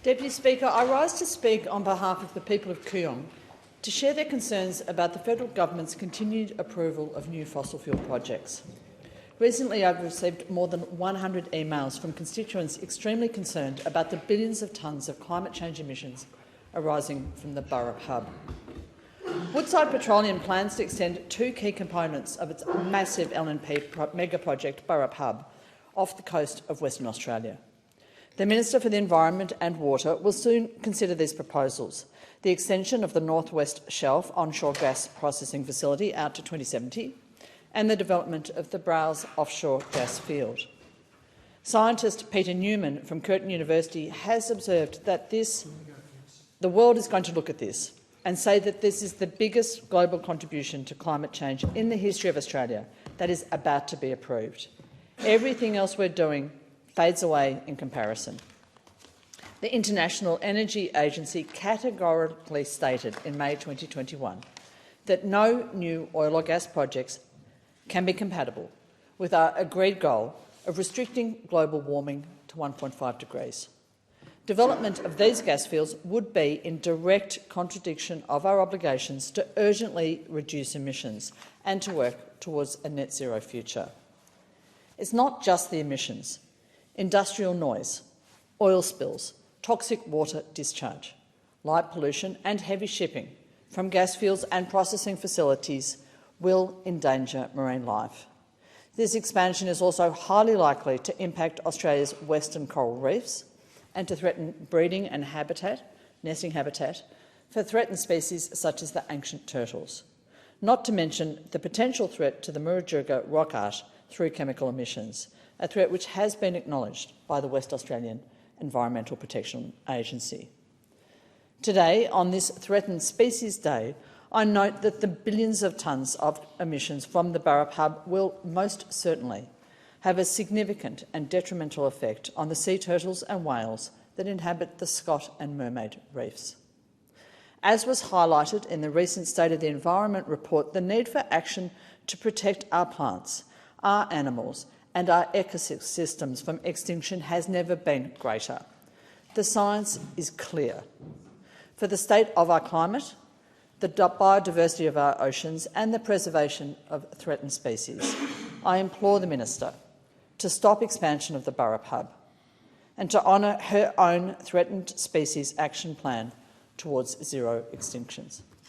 Deputy Speaker, I rise to speak on behalf of the people of Kooyong to share their concerns about the federal government's continued approval of new fossil fuel projects. Recently, I've received more than 100 emails from constituents extremely concerned about the billions of tonnes of climate change emissions arising from the Burrup hub. Woodside Petroleum plans to extend two key components of its massive LNP mega project, Burrup Hub, off the coast of Western Australia. The Minister for the Environment and Water will soon consider these proposals: the extension of the North West Shelf onshore gas processing facility out to 2070 and the development of the Browse offshore gas field. Scientist Peter Newman from Curtin University has observed that the world is going to look at this and say that this is the biggest global contribution to climate change in the history of Australia that is about to be approved. Everything else we're doing fades away in comparison. The International Energy Agency categorically stated in May 2021 that no new oil or gas projects can be compatible with our agreed goal of restricting global warming to 1.5 degrees. Development of these gas fields would be in direct contradiction of our obligations to urgently reduce emissions and to work towards a net zero future. It's not just the emissions. Industrial noise, oil spills, toxic water discharge, light pollution and heavy shipping from gas fields and processing facilities will endanger marine life. This expansion is also highly likely to impact Australia's western coral reefs and to threaten breeding and nesting habitat for threatened species such as the ancient turtles, not to mention the potential threat to the Murujuga rock art through chemical emissions, a threat which has been acknowledged by the West Australian Environmental Protection Agency. Today, on this Threatened Species Day, I note that the billions of tonnes of emissions from the Burrup hub will most certainly have a significant and detrimental effect on the sea turtles and whales that inhabit the Scott and Mermaid reefs. As was highlighted in the recent State of the Environment report, the need for action to protect our plants, our animals and our ecosystems from extinction has never been greater. The science is clear. For the state of our climate, the biodiversity of our oceans and the preservation of threatened species, I implore the Minister to stop expansion of the Burrup hub and to honour her own Threatened Species Action Plan towards zero extinctions.